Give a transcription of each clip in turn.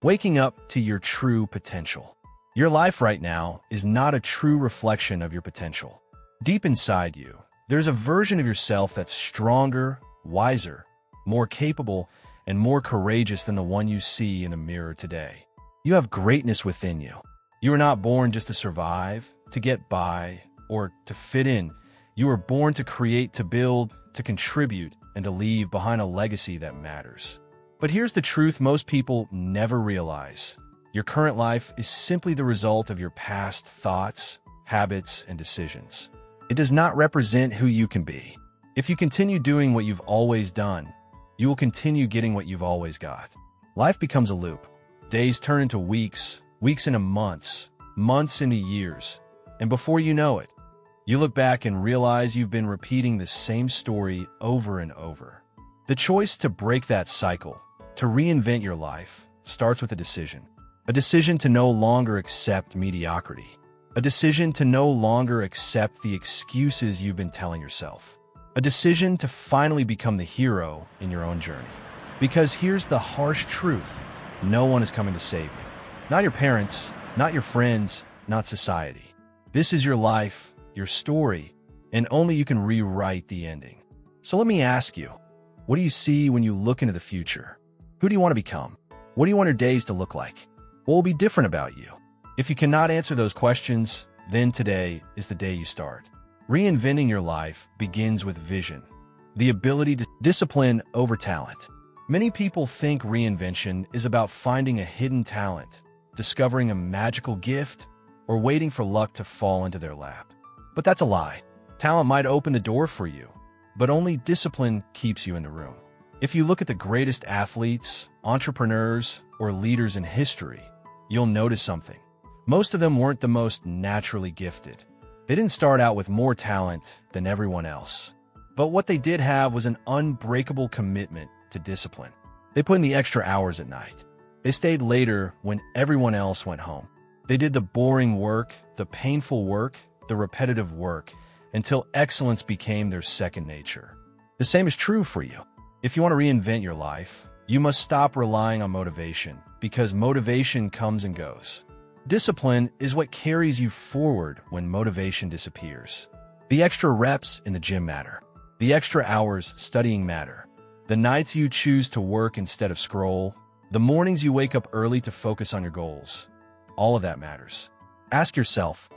Waking up to your true potential. Your life right now is not a true reflection of your potential. Deep inside you, there's a version of yourself that's stronger, wiser, more capable, and more courageous than the one you see in the mirror today. You have greatness within you. You were not born just to survive, to get by, or to fit in. You were born to create, to build, to contribute, and to leave behind a legacy that matters. But here's the truth most people never realize. Your current life is simply the result of your past thoughts, habits, and decisions. It does not represent who you can be. If you continue doing what you've always done, you will continue getting what you've always got. Life becomes a loop. Days turn into weeks, weeks into months, months into years. And before you know it, you look back and realize you've been repeating the same story over and over. The choice to break that cycle, to reinvent your life, starts with a decision. A decision to no longer accept mediocrity. A decision to no longer accept the excuses you've been telling yourself. A decision to finally become the hero in your own journey. Because here's the harsh truth. No one is coming to save you. Not your parents, not your friends, not society. This is your life, your story, and only you can rewrite the ending. So let me ask you, what do you see when you look into the future? Who do you want to become? What do you want your days to look like? What will be different about you? If you cannot answer those questions, then today is the day you start. Reinventing your life begins with vision, the ability to discipline over talent. Many people think reinvention is about finding a hidden talent, discovering a magical gift, or waiting for luck to fall into their lap. But that's a lie. Talent might open the door for you, but only discipline keeps you in the room. If you look at the greatest athletes, entrepreneurs, or leaders in history, you'll notice something. Most of them weren't the most naturally gifted. They didn't start out with more talent than everyone else. But what they did have was an unbreakable commitment to discipline. They put in the extra hours at night. They stayed later when everyone else went home. They did the boring work, the painful work, the repetitive work, until excellence became their second nature. The same is true for you. If you want to reinvent your life, you must stop relying on motivation, because motivation comes and goes. Discipline is what carries you forward when motivation disappears. The extra reps in the gym matter. The extra hours studying matter. The nights you choose to work instead of scroll. The mornings you wake up early to focus on your goals. All of that matters. Ask yourself,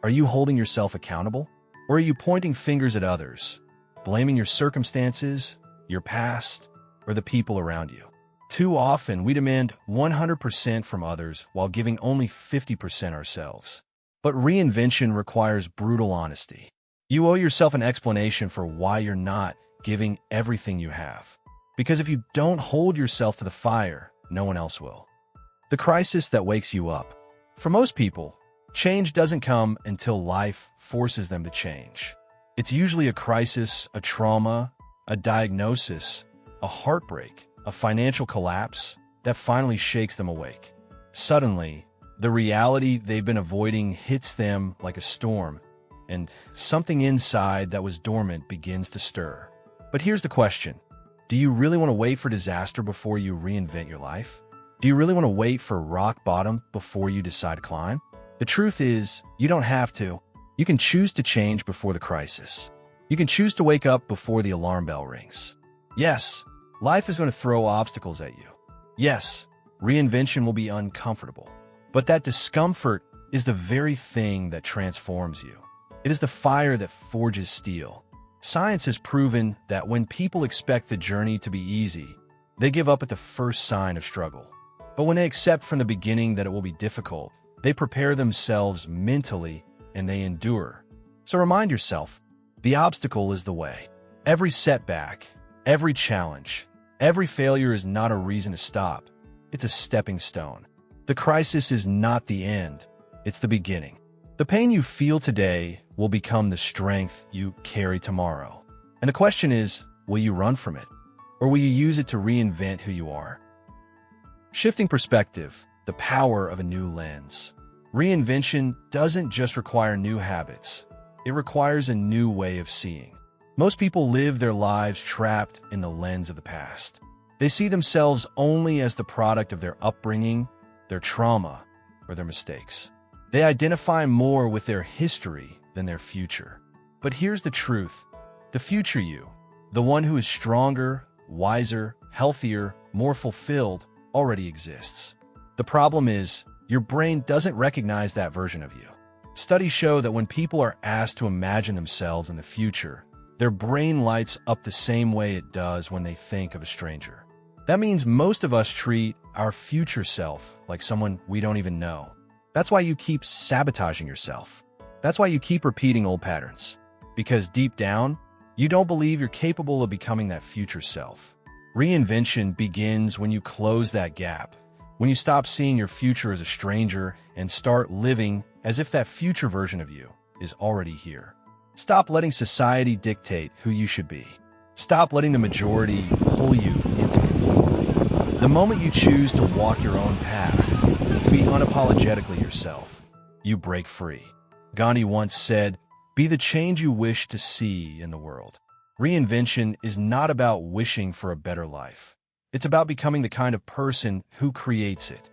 are you holding yourself accountable? Or are you pointing fingers at others, blaming your circumstances, your past, or the people around you? Too often, we demand 100% from others while giving only 50% ourselves. But reinvention requires brutal honesty. You owe yourself an explanation for why you're not giving everything you have. Because if you don't hold yourself to the fire, no one else will. The crisis that wakes you up. For most people, change doesn't come until life forces them to change. It's usually a crisis, a trauma, a diagnosis, a heartbreak, a financial collapse that finally shakes them awake. Suddenly, the reality they've been avoiding hits them like a storm, and something inside that was dormant begins to stir. But here's the question. Do you really want to wait for disaster before you reinvent your life? Do you really want to wait for rock bottom before you decide to climb? The truth is, you don't have to. You can choose to change before the crisis. You can choose to wake up before the alarm bell rings. Yes, life is going to throw obstacles at you. Yes, reinvention will be uncomfortable. But that discomfort is the very thing that transforms you. It is the fire that forges steel. Science has proven that when people expect the journey to be easy, they give up at the first sign of struggle. But when they accept from the beginning that it will be difficult, they prepare themselves mentally and they endure. So remind yourself, the obstacle is the way. Every setback, every challenge, every failure is not a reason to stop. It's a stepping stone. The crisis is not the end. It's the beginning. The pain you feel today will become the strength you carry tomorrow. And the question is, will you run from it? Or will you use it to reinvent who you are? Shifting perspective, the power of a new lens. Reinvention doesn't just require new habits. It requires a new way of seeing. Most people live their lives trapped in the lens of the past. They see themselves only as the product of their upbringing, their trauma, or their mistakes. They identify more with their history than their future. But here's the truth. The future you, the one who is stronger, wiser, healthier, more fulfilled, already exists. The problem is, your brain doesn't recognize that version of you. Studies show that when people are asked to imagine themselves in the future, their brain lights up the same way it does when they think of a stranger. That means most of us treat our future self like someone we don't even know. That's why you keep sabotaging yourself. That's why you keep repeating old patterns. Because deep down, you don't believe you're capable of becoming that future self. Reinvention begins when you close that gap, when you stop seeing your future as a stranger and start living as if that future version of you is already here. Stop letting society dictate who you should be. Stop letting the majority pull you into conformity. The moment you choose to walk your own path, to be unapologetically yourself, you break free. Gandhi once said, "Be the change you wish to see in the world." Reinvention is not about wishing for a better life. It's about becoming the kind of person who creates it.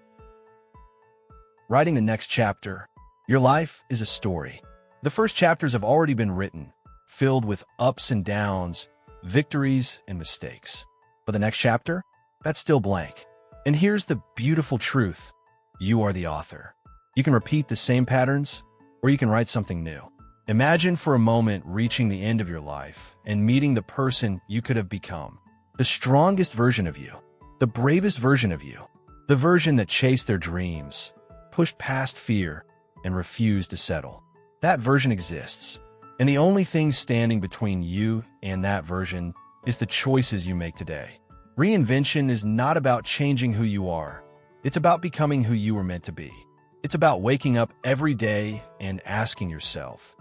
Writing the next chapter. Your life is a story. The first chapters have already been written, filled with ups and downs, victories and mistakes. But the next chapter? That's still blank. And here's the beautiful truth. You are the author. You can repeat the same patterns, or you can write something new. Imagine for a moment reaching the end of your life and meeting the person you could have become. The strongest version of you, the bravest version of you, the version that chased their dreams, pushed past fear, and refused to settle. That version exists. And the only thing standing between you and that version is the choices you make today. Reinvention is not about changing who you are. It's about becoming who you were meant to be. It's about waking up every day and asking yourself,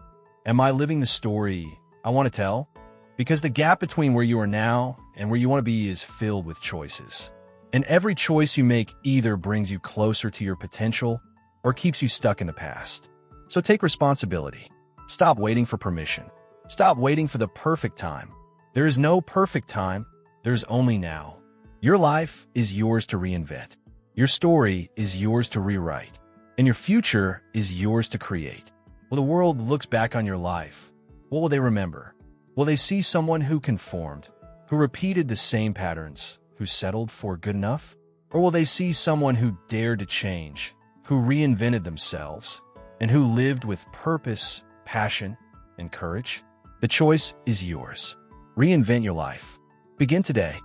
am I living the story I want to tell? Because the gap between where you are now and where you want to be is filled with choices. And every choice you make either brings you closer to your potential or keeps you stuck in the past. So take responsibility. Stop waiting for permission. Stop waiting for the perfect time. There is no perfect time. There's only now. Your life is yours to reinvent. Your story is yours to rewrite. And your future is yours to create. When the world looks back on your life, what will they remember? Will they see someone who conformed, who repeated the same patterns, who settled for good enough? Or will they see someone who dared to change, who reinvented themselves, and who lived with purpose, passion, and courage? The choice is yours. Reinvent your life. Begin today.